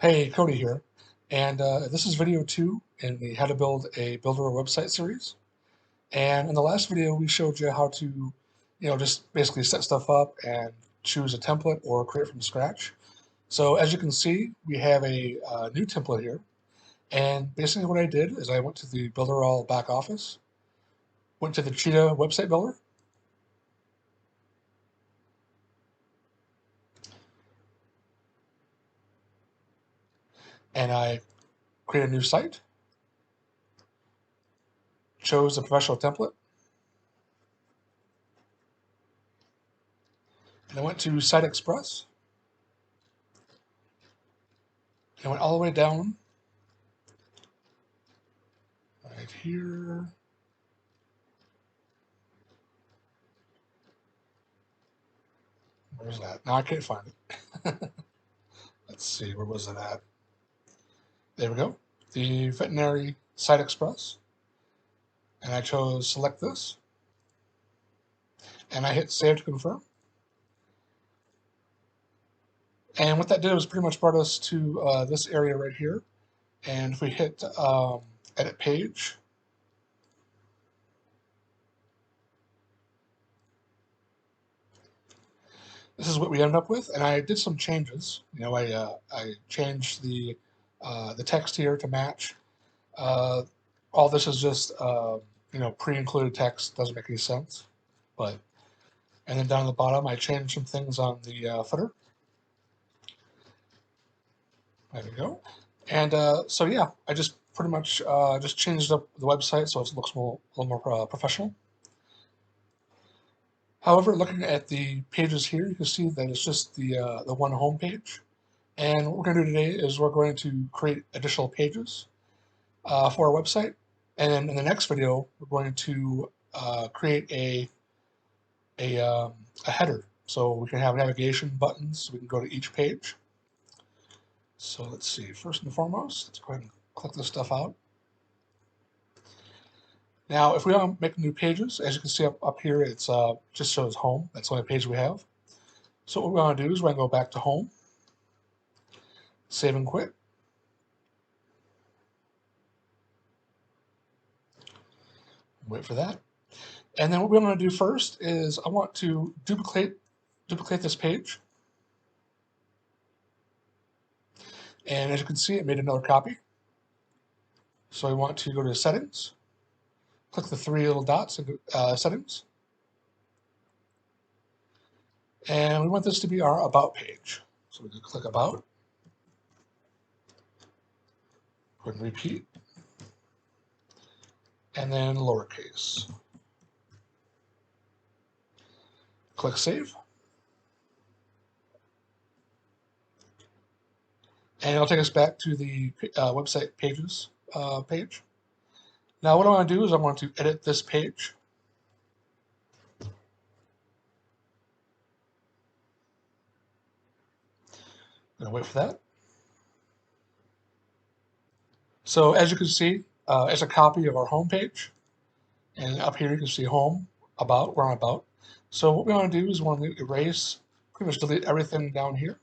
Hey, Cody here, and this is video 2 in the How to Build a Builderall website series. And in the last video, we showed you how to, just basically set stuff up and choose a template or create from scratch. So as you can see, we have a new template here. And basically what I did is I went to the Builderall back office, went to the Cheetah website builder, and I created a new site, chose a professional template, and I went to Site Express, and went all the way down right here. Where's that? Now I can't find it. Let's see, where was it at? There we go. The veterinary site express. And I chose select this. And I hit save to confirm. And what that did was pretty much brought us to this area right here. And if we hit edit page, this is what we end up with. And I did some changes. I changed the text here to match. All this is just pre-included text, doesn't make any sense. And then down at the bottom, I changed some things on the footer. There we go. And so yeah, I just pretty much just changed up the website so it looks a little more professional. However, looking at the pages here, you can see that it's just the one home page. And what we're going to do today is we're going to create additional pages for our website. And then in the next video, we're going to create a header. So we can have navigation buttons. So we can go to each page. So let's see, first and foremost, let's go ahead and click this stuff out. Now, if we want to make new pages, as you can see up here, it's just shows home. That's the only page we have. So what we're going to do is we're going to go back to home, save and quit. Wait for that. And then what we're going to do first is I want to duplicate this page. And as you can see, it made another copy. So I want to go to settings, click the three little dots and settings. And we want this to be our about page. So we can click about, go ahead and repeat, and then lowercase. Click save. And it'll take us back to the website pages page. Now what I want to do is I want to edit this page. I'm going to wait for that. So as you can see, it's a copy of our home page. And up here you can see home, about, we're on about. So what we want to do is we want to erase, pretty much delete everything down here.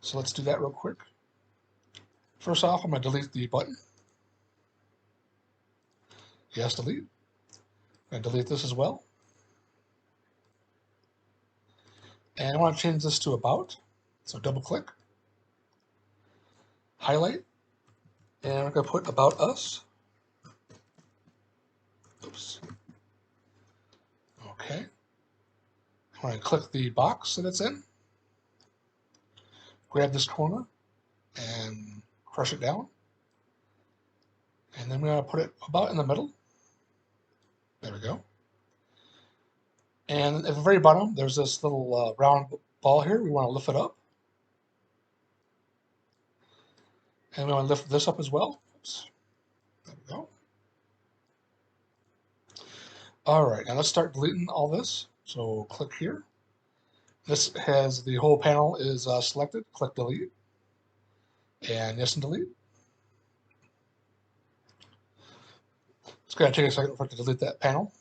So let's do that real quick. First off, I'm going to delete the button. Yes, delete. I'm going to delete this as well. And I want to change this to about. So double click, highlight, and we're going to put about us. Oops. Okay. I'm going to click the box that it's in, grab this corner, and crush it down. And then we're going to put it about in the middle. There we go. And at the very bottom, there's this little round ball here. We want to lift it up. And we want to lift this up as well. Oops. There we go. All right, now let's start deleting all this. So click here. This has the whole panel is selected. Click delete. And yes and delete. It's going to take a second for it to delete that panel.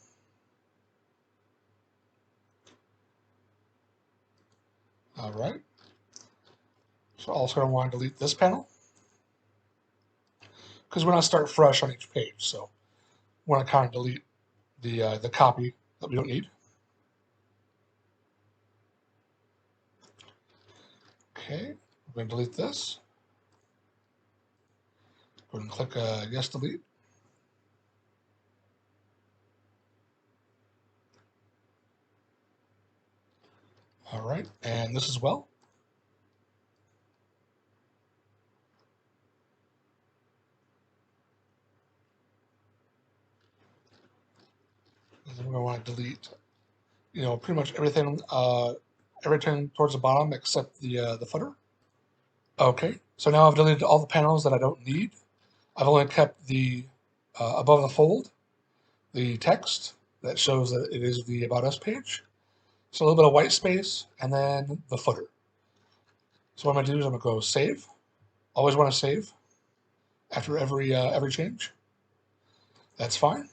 All right. So also going to want to delete this panel because we're going to start fresh on each page. So we want to kind of delete the copy that we don't need. Okay, we're going to delete this. Go ahead and click yes, delete. All right, and this as well. And then we're going to want to delete, pretty much everything towards the bottom except the footer. Okay, so now I've deleted all the panels that I don't need. I've only kept the above the fold, the text that shows that it is the About Us page. So a little bit of white space, and then the footer. So what I'm going to do is I'm going to go save. Always want to save after every change. That's fine.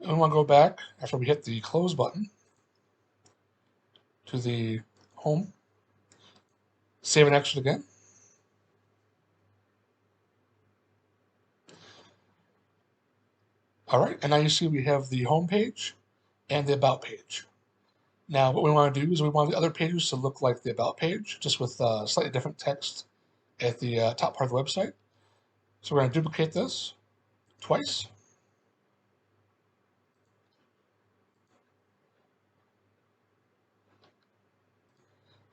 And we want to go back after we hit the close button to the home. Save and exit again. All right, and now you see we have the home page and the about page. Now what we want to do is we want the other pages to look like the about page, just with slightly different text at the top part of the website. So we're going to duplicate this twice.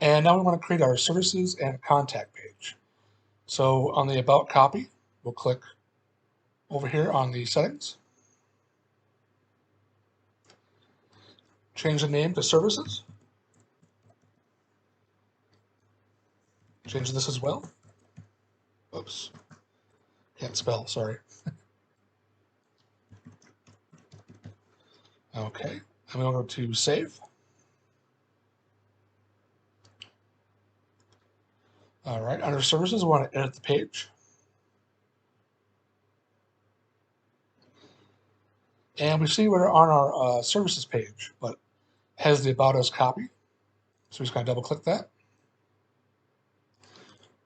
And now we want to create our services and contact page. So on the About copy, we'll click over here on the settings. Change the name to services. Change this as well. Oops. Can't spell, sorry. Okay, I'm going to go to save. All right, under services, we want to edit the page. And we see we're on our services page, but has the About Us copy. So we're just going to double click that.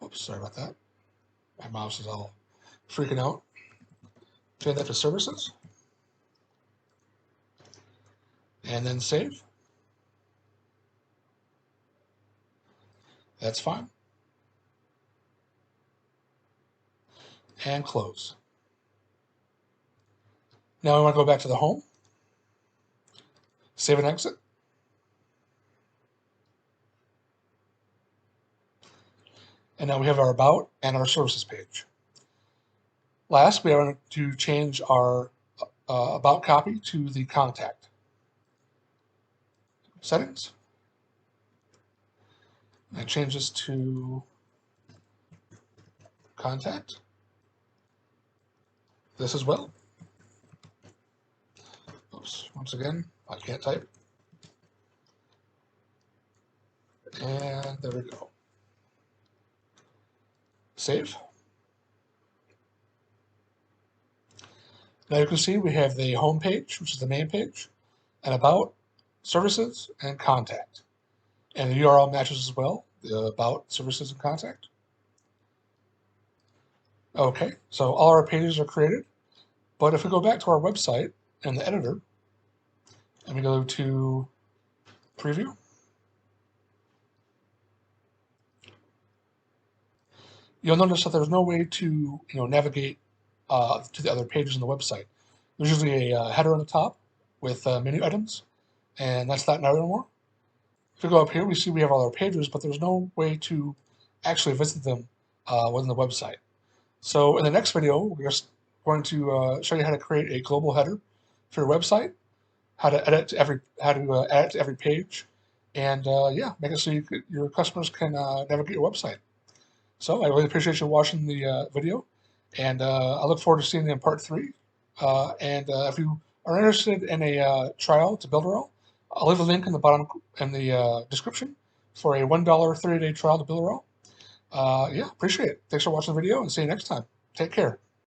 Oops, sorry about that. My mouse is all freaking out. Change that to services. And then save. That's fine. And close. Now we want to go back to the home. Save and exit. And now we have our About and our Services page. Last, we want to change our About copy to the Contact. Settings. And change this to Contact. This as well. Oops, once again, I can't type. And there we go. Save. Now you can see we have the home page, which is the main page, and About, Services, and Contact. And the URL matches as well, the About, Services, and Contact. Okay, so all our pages are created, but if we go back to our website in the editor, and we go to Preview, you'll notice that there's no way to navigate to the other pages on the website. There's usually a header on the top with menu items, and that's not now anymore. If we go up here, we see we have all our pages, but there's no way to actually visit them within the website. So in the next video, we're just going to show you how to create a global header for your website, how to edit to add it to every page, and yeah, make it so your customers can navigate your website. So I really appreciate you watching the video, and I look forward to seeing you in part 3. And if you are interested in a trial to Builderall, I'll leave a link in the bottom in the description for a $1 30-day trial to Builderall. Yeah, appreciate it. Thanks for watching the video, and see you next time. Take care.